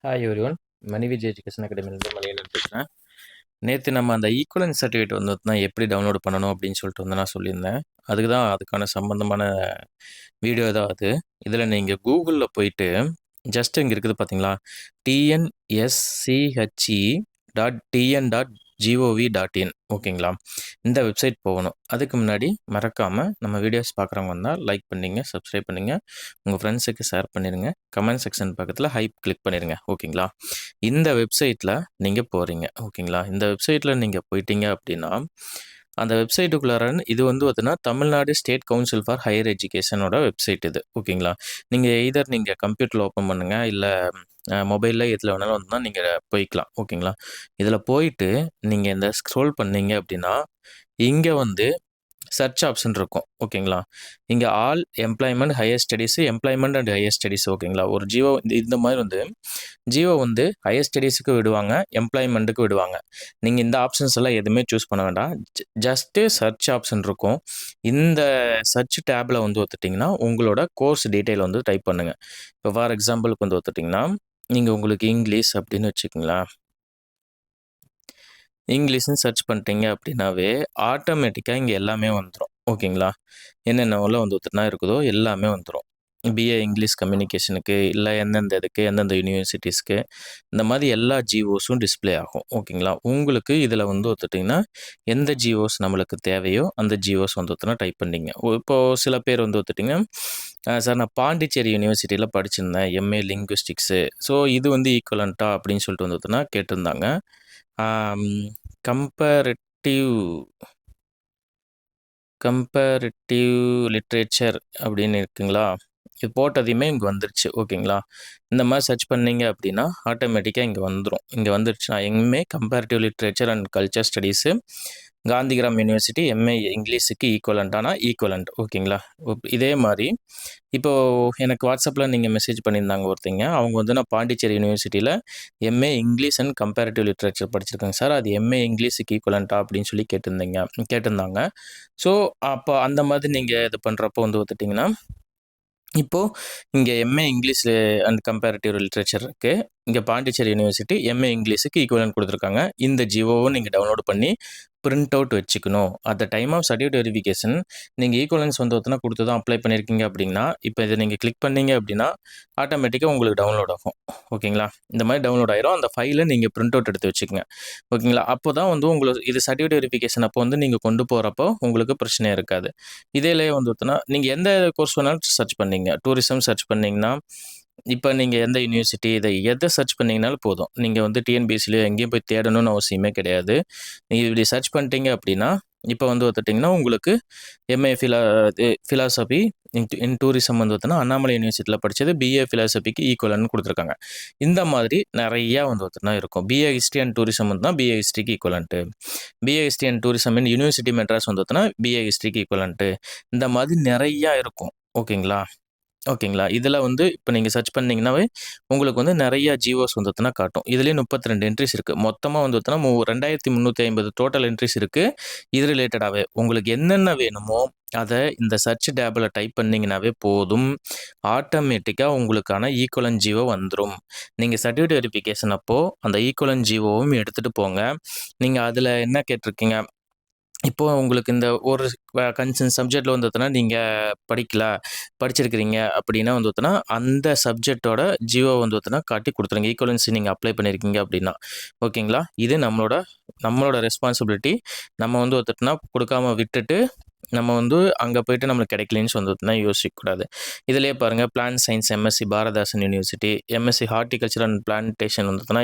Hi everyone. Mani Vijay education அகாடமிலேருந்து மணிகண்டன் பேசுகிறேன். நேற்று நம்ம அந்த ஈக்குவலன்ஸ் சர்டிஃபிகேட் வந்துன்னா எப்படி டவுன்லோட் பண்ணணும் அப்படின்னு சொல்லிட்டு வந்து நான் சொல்லியிருந்தேன். அதுக்கான சம்மந்தமான வீடியோ தான் அது. இதில் நீங்கள் கூகுளில் போயிட்டு ஜஸ்ட் இங்கே இருக்குது பார்த்தீங்களா, tnschhe.tn.gov.in ஓகேங்களா. இந்த வெப்சைட் போகணும். அதுக்கு முன்னாடி மறக்காமல் நம்ம வீடியோஸ் பார்க்குறவங்க வந்தால் லைக் பண்ணிங்க, சப்ஸ்கிரைப் பண்ணுங்க, உங்கள் ஃப்ரெண்ட்ஸுக்கு ஷேர் பண்ணிடுங்க, கமெண்ட் செக்ஷன் பக்கத்தில் ஹைப் கிளிக் பண்ணிடுங்க ஓகேங்களா. இந்த வெப்சைட்டில் நீங்கள் போகிறீங்க ஓகேங்களா. இந்த வெப்சைட்டில் நீங்கள் போயிட்டீங்க அப்படின்னா அந்த வெப்சைட்டுக்குள்ளார இது வந்து பார்த்தீங்கன்னா Tamil Nadu state council for higher எஜுகேஷனோட வெப்சைட் இது ஓகேங்களா. நீங்கள் கம்ப்யூட்டரில் ஓப்பன் பண்ணுங்கள், இல்லை மொபைலில் எதில் வேணாலும் வந்து நீங்கள் போய்க்கலாம் ஓகேங்களா. இதில் போயிட்டு நீங்கள் இந்த ஸ்க்ரோல் பண்ணீங்க அப்படின்னா இங்கே வந்து சர்ச் ஆப்ஷன் இருக்கும் ஓகேங்களா. இங்கே all employment higher studies, employment and higher studies ஓகேங்களா. ஒரு ஜியோ இந்த மாதிரி வந்து ஜியோ வந்து ஹையர் ஸ்டடீஸுக்கு விடுவாங்க, எம்ப்ளாய்மெண்ட்டுக்கு விடுவாங்க. நீங்கள் இந்த ஆப்ஷன்ஸ் எல்லாம் எதுவுமே சூஸ் பண்ண வேண்டாம். ஜஸ்ட்டு சர்ச் ஆப்ஷன் இருக்கும். இந்த சர்ச் டேப்பில் வந்து ஒத்துட்டிங்கன்னா உங்களோட கோர்ஸ் டீட்டெயில் வந்து டைப் பண்ணுங்கள். இப்போ ஃபார் எக்ஸாம்பிளுக்கு வந்து ஒத்துட்டிங்கன்னா நீங்கள் உங்களுக்கு இங்கிலீஷ் அப்படின்னு வச்சுக்கோங்களேன். இங்கிலீஷ்னு சர்ச் பண்ணிட்டீங்க அப்படின்னாவே ஆட்டோமேட்டிக்காக இங்கே எல்லாமே வந்துடும் ஓகேங்களா. என்னென்னலாம் வந்து ஒருத்தனா இருக்குதோ எல்லாமே வந்துடும். பிஏ இங்கிலீஷ் கம்யூனிகேஷனுக்கு, இல்லை எந்தெந்த இதுக்கு, எந்தெந்த யூனிவர்சிட்டிஸ்க்கு, இந்த மாதிரி எல்லா ஜிஓஸும் டிஸ்பிளே ஆகும் ஓகேங்களா. உங்களுக்கு இதில் வந்து ஒத்துட்டிங்கன்னா எந்த ஜிஓஸ் நம்மளுக்கு தேவையோ அந்த ஜிஓஸ் வந்து ஒருத்தனா டைப் பண்ணிங்க. இப்போது சில பேர் வந்து ஒத்துட்டிங்கன்னா சார் நான் பாண்டிச்சேரி யூனிவர்சிட்டியில் படிச்சிருந்தேன் எம்ஏ லிங்குவிஸ்டிக்ஸு, ஸோ இது வந்து ஈக்குவலண்ட்டா அப்படின்னு சொல்லிட்டு வந்து ஒருத்தனா கேட்டிருந்தாங்க. கம்பேரிட்டிவ் லிட்ரேச்சர் அப்படின்னு இருக்குங்களா. இது போட்டதையுமே இங்கே வந்துருச்சு ஓகேங்களா. இந்த மாதிரி சர்ச் பண்ணீங்க அப்படின்னா ஆட்டோமேட்டிக்காக இங்கே வந்துடும். இங்கே வந்துருச்சுன்னா MA comparative literature and culture studies, Gandhigram university MA இங்கிலீஷுக்கு ஈக்குவலண்ட் ஓகேங்களா. இதே மாதிரி இப்போது எனக்கு வாட்ஸ்அப்பில் நீங்கள் மெசேஜ் பண்ணியிருந்தாங்க ஒருத்தங்க. அவங்க வந்து நான் பாண்டிச்சேரி யூனிவர்சிட்டியில் MA English and comparative literature படிச்சிருக்கேங்க சார், அது எம்ஏ இங்கிலீஷுக்கு ஈக்குவலண்ட்டா அப்படின்னு சொல்லி கேட்டிருந்தாங்க. ஸோ அப்போ அந்த மாதிரி நீங்கள் இது பண்ணுறப்போ வந்து பார்த்துட்டிங்கன்னா இப்போது இங்கே MA English and comparative literature இருக்குது. இங்கே பாண்டிச்சேரி யூனிவர்சிட்டி எம்ஏ இங்கிலீஷுக்கு ஈக்குவலன்ட் கொடுத்துருக்காங்க. இந்த ஜியோவும் நீங்கள் டவுன்லோட் பண்ணி பிரிண்ட் அவுட் வச்சுக்கணும். At the time of certificate verification நீங்கள் ஈக்குவலன்ஸ் வந்து ஒருத்தனா கொடுத்து தான் அப்ளை பண்ணியிருக்கீங்க அப்படின்னா, இப்போ இதை நீங்கள் கிளிக் பண்ணீங்க அப்படின்னா ஆட்டோமேட்டிக்காக உங்களுக்கு டவுன்லோட் ஆகும் ஓகேங்களா. இந்த மாதிரி டவுன்லோட் ஆயிரும். அந்த ஃபைலை நீங்கள் பிரிண்ட் அவுட் எடுத்து வச்சுக்கோங்க ஓகேங்களா. அப்போ தான் வந்து உங்களுக்கு இது சர்டிஃபிகேட் வெரிஃபிகேஷன் அப்போ வந்து நீங்கள் கொண்டு போகிறப்போ உங்களுக்கு பிரச்சனையே இருக்காது. இதிலே வந்து ஒருத்தனா நீங்கள் எந்த கோர்ஸ் வேணாலும் சர்ச் பண்ணீங்க, டூரிசம் சர்ச் பண்ணிங்கன்னா இப்போ நீங்கள் எந்த யூனிவர்சிட்டி எதை சர்ச் பண்ணிங்கனாலும் போதும். நீங்கள் வந்து டிஎன்பிஎஸ்சியில் எங்கேயும் போய் தேடணும்னு அவசியமே கிடையாது. நீங்கள் இப்படி சர்ச் பண்ணிட்டீங்க அப்படின்னா இப்போ வந்து பார்த்துட்டிங்கன்னா உங்களுக்கு எம்ஏ ஃபிலாசபி இன் டூரிசம் வந்து பார்த்தோன்னா அண்ணாமலை யூனிவர்சிட்டியில் படித்தது பிஏ ஃபிலாசபிக்கு ஈக்குவலன்னு கொடுத்துருக்காங்க. இந்த மாதிரி நிறையா வந்து பார்த்தோன்னா இருக்கும். பிஏ ஹிஸ்ட்ரி அண்ட் டூரிசம் வந்து தான் பிஏ ஹிஸ்ட்ரிக்கு equivalent, BA history and tourism in university Madras வந்து பார்த்தோன்னா பிஏ ஹிஸ்ட்ரிக்கு ஈக்குவலன்ட்டு, இந்த மாதிரி நிறையா இருக்கும் ஓகேங்களா. இதில் வந்து இப்போ நீங்கள் சர்ச் பண்ணிங்கன்னாவே உங்களுக்கு வந்து நிறையா ஜிஓஸ் வந்து காட்டும். இதுலேயே 32 என்ட்ரிஸ் இருக்குது. மொத்தமாக வந்து 2350 டோட்டல் என்ட்ரிஸ் இருக்குது. இது ரிலேட்டடாகவே உங்களுக்கு என்னென்ன வேணுமோ அதை இந்த சர்ச் டேபில் டைப் பண்ணிங்கனாவே போதும். ஆட்டோமேட்டிக்காக உங்களுக்கான ஈக்குவலன்ட் ஜிஓ வந்துடும். நீங்கள் சர்டிஃபிகேட் வெரிஃபிகேஷன் அப்போது அந்த ஈக்குவலன்ட் ஜிஓவும் எடுத்துகிட்டு போங்க. நீங்கள் அதில் என்ன கேட்டிருக்கீங்க, இப்போது உங்களுக்கு இந்த ஒரு கன்சர்ன் சப்ஜெக்டில் வந்து நீங்கள் படிச்சிருக்கிறீங்க அப்படின்னா வந்து அந்த சப்ஜெக்டோட ஜியோ வந்து காட்டி கொடுத்துருங்க. ஈக்குவலன்சி நீங்கள் அப்ளை பண்ணியிருக்கீங்க அப்படின்னா ஓகேங்களா. இது நம்மளோட ரெஸ்பான்சிபிலிட்டி. நம்ம வந்து கொடுக்காம விட்டுட்டு நம்ம வந்து அங்கே போயிட்டு நம்மளுக்கு கிடைக்கலன்னு வந்து யோசிக்கக்கூடாது. இதிலே பாருங்கள், plant science MSc Bharathidasan university, MSc horticulture and plantation வந்து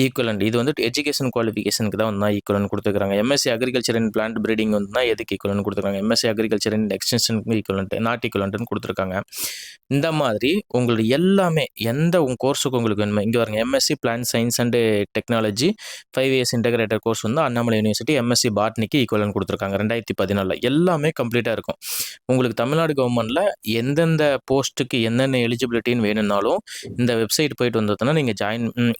ஈக்குவலண்ட். இது வந்து எஜுகேஷன் குவாலிஃபிகேஷனுக்கு தான் வந்து ஈக்குவலண்ட் கொடுத்துருக்காங்க. MSc agriculture and plant breeding வந்து எதுக்கு ஈக்குவலண்ட் கொடுத்துருக்காங்க, எம்எஸ்சி அக்ரிகல்ச்சர் அண்ட் எக்ஸ்டென்ஷனுக்கு ஈக்குவலண்ட், நாட் ஈக்குவலண்ட்னு கொடுத்துருக்காங்க. இந்த மாதிரி உங்களுக்கு எல்லாமே எந்த உங்கள் கோர்ஸுக்கு உங்களுக்கு வேணுமோ இங்கே பாருங்கள், MSc plant science and technology 5 years integrated course வந்து அண்ணாமலை யூனிவர்சிட்டி எம்எஸ்சி பாட்னிக்கு ஈக்குவலண்ட் கொடுத்துருக்காங்க 2014. எல்லாமே எல்லாமே கம்ப்ளீட்டாக இருக்கும். உங்களுக்கு தமிழ்நாடு கவர்மெண்ட்ல எந்தெந்த போஸ்ட்டுக்கு என்னென்ன எலிஜிபிலிட்டின்னு வேணும்னாலும் இந்த வெப்சைட் போயிட்டு வந்ததுன்னா நீங்கள்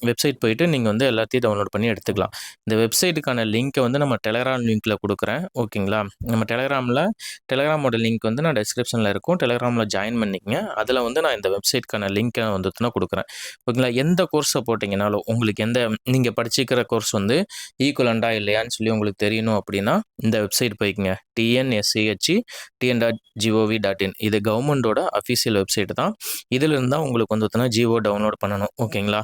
வெப்சைட் போயிட்டு நீங்கள் வந்து எல்லாத்தையும் டவுன்லோட் பண்ணி எடுத்துக்கலாம். இந்த வெப்சைட்டுக்கான லிங்க்கை வந்து நம்ம டெலகிராம் லிங்க்கில் கொடுக்குறேன். ஓகேங்களா? நம்ம டெலகிராமோட லிங்க் வந்து நான் டிஸ்கிரிப்ஷனில் இருக்கும். டெலகிராமில் ஜாயின் பண்ணிக்கங்க. அதில் வந்து நான் இந்த வெப்சைட்க்கான லிங்க்கை வந்துட்டுனா கொடுக்குறேன். ஓகேங்களா? எந்த கோர்ஸை போட்டிங்கனாலும் உங்களுக்கு நீங்கள் படிச்சிக்கிற கோர்ஸ் வந்து ஈக்குவலண்டா இல்லையான்னு சொல்லி உங்களுக்கு தெரியணும் அப்படின்னா இந்த வெப்சைட் போய்க்குங்க. tnschi.tn.gov.in இது கவர்மெண்டோட அஃபீஷியல் வெப்சைட் தான். இதிலிருந்து தான் உங்களுக்கு வந்து ஜிஓ டவுன்லோட் பண்ணணும். ஓகேங்களா?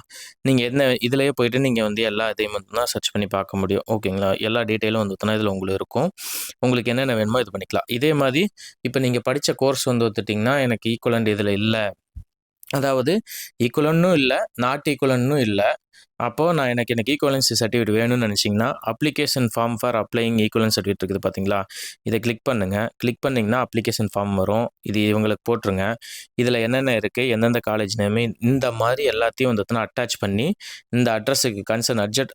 நீங்கள் என்ன இதிலேயே போயிட்டு நீங்கள் வந்து எல்லா இதையும் வந்து தான் சர்ச் பண்ணி பார்க்க முடியும். ஓகேங்களா? எல்லா டீட்டெயிலும் வந்து இதில் உங்களுக்கு இருக்கும். உங்களுக்கு என்னென்ன வேணுமோ இது பண்ணிக்கலாம். இதே மாதிரி இப்போ நீங்கள் படித்த கோர்ஸ் வந்து ஒத்துட்டிங்கன்னா எனக்கு ஈக்குவலண்ட் இதில் இல்லை, அதாவது ஈக்குவலன்னும் இல்லை, நாட் ஈக்குவலன்னும் இல்லை, அப்போது எனக்கு ஈக்குவலன்சி சர்டிஃபிகேட் வேணும்னு நினச்சிங்கன்னா application form for applying equivalence certificate இருக்குது பார்த்தீங்களா? இதை கிளிக் பண்ணுங்கள். கிளிக் பண்ணிங்கன்னா அப்ளிகேஷன் ஃபார்ம் வரும். இது இவங்களுக்கு போட்டுருங்க. இதில் என்னென்ன இருக்குது, எந்தெந்த காலேஜ் நேமு, இந்த மாதிரி எல்லாத்தையும் வந்து அட்டாச் பண்ணி இந்த அட்ரஸுக்கு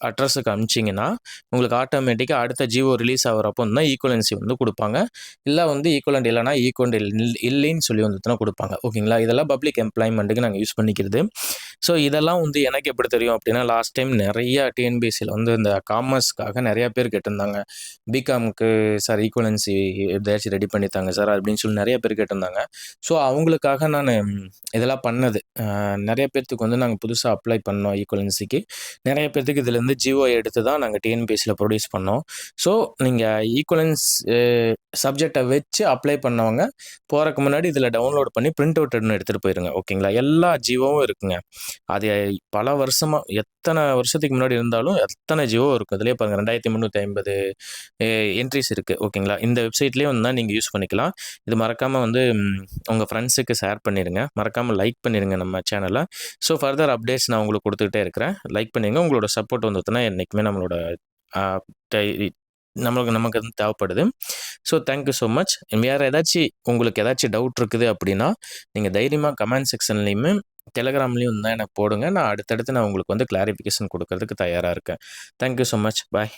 அட்ரஸுக்கு அனுப்பிச்சிங்கன்னா உங்களுக்கு ஆட்டோமேட்டிக்காக அடுத்த ஜிஓ ரிலீஸ் ஆகிறப்போ தான் ஈக்குவலன்சி வந்து கொடுப்பாங்க. இல்லை வந்து ஈக்குவலண்ட் இல்லைனா ஈக்குவலண்ட் இல்லைன்னு சொல்லி வந்து கொடுப்பாங்க. ஓகேங்களா? இதெல்லாம் பப்ளிக் எம்ப்ளாய்மெண்ட்டுக்கு நாங்கள் யூஸ் பண்ணிக்கிறது. ஸோ இதெல்லாம் வந்து எனக்கு எப்படி தெரியும் அப்படின்னா, லாஸ்ட் டைம் நிறைய டிஎன்பிஎஸ்சியில் வந்து இந்த காமர்ஸ்க்காக நிறைய பேர் கேட்டிருந்தாங்க. பிகாமுக்கு சார் ஈக்குவலன்சி எப்படியாச்சும் ரெடி பண்ணித்தாங்க சார் அப்படின்னு சொல்லி நிறைய பேர் கேட்டிருந்தாங்க. ஸோ அவங்களுக்காக நான் இதெல்லாம் பண்ணது. நிறைய பேர்த்துக்கு வந்து நாங்கள் புதுசாக அப்ளை பண்ணோம் ஈக்குவலன்சிக்கு. நிறைய பேர்த்துக்கு இதுலேருந்து ஜிஓ எடுத்து தான் நாங்கள் டிஎன்பிஎஸ்சியில் ப்ரொடியூஸ் பண்ணோம். ஸோ நீங்கள் ஈக்குவலன்ஸ் சப்ஜெக்டை வச்சு அப்ளை பண்ணவங்க போகிறக்கு முன்னாடி இதில் டவுன்லோட் பண்ணி பிரிண்ட் அவுட் எடுத்துகிட்டு போயிருங்க. ஓகேங்களா? எல்லா ஜிஓவும் இருக்குங்க. அது பல வருஷமாக எத்தனை வருஷத்துக்கு முன்னாடி இருந்தாலும் எத்தனை ஜிஓ இருக்கும். இதுலேயே பாருங்கள் 2350 என்ட்ரிஸ் இருக்குது. ஓகேங்களா? இந்த வெப்சைட்லேயே வந்து தான் நீங்கள் யூஸ் பண்ணிக்கலாம். இது மறக்காமல் வந்து உங்கள் ஃப்ரெண்ட்ஸுக்கு ஷேர் பண்ணிடுங்க. மறக்காமல் லைக் பண்ணிடுங்க நம்ம சேனலை. ஸோ ஃபர்தர் அப்டேட்ஸ் நான் உங்களுக்கு கொடுத்துக்கிட்டே இருக்கிறேன். லைக் பண்ணிடுங்க. உங்களோட சப்போர்ட் வந்துட்டுனா என்றைக்குமே நமக்கு வந்து தேவைப்படுது. So thank you so much. வேறு உங்களுக்கு ஏதாச்சும் டவுட் இருக்குது அப்படின்னா நீங்கள் தைரியமாக கமெண்ட் செக்ஷன்லேயுமே டெலகிராம்லேயும் தான் எனக்கு போடுங்க. நான் அடுத்தடுத்து உங்களுக்கு வந்து கிளாரிஃபிகேஷன் கொடுக்கறதுக்கு தயாராக இருக்கேன். Thank you so much. பாய்.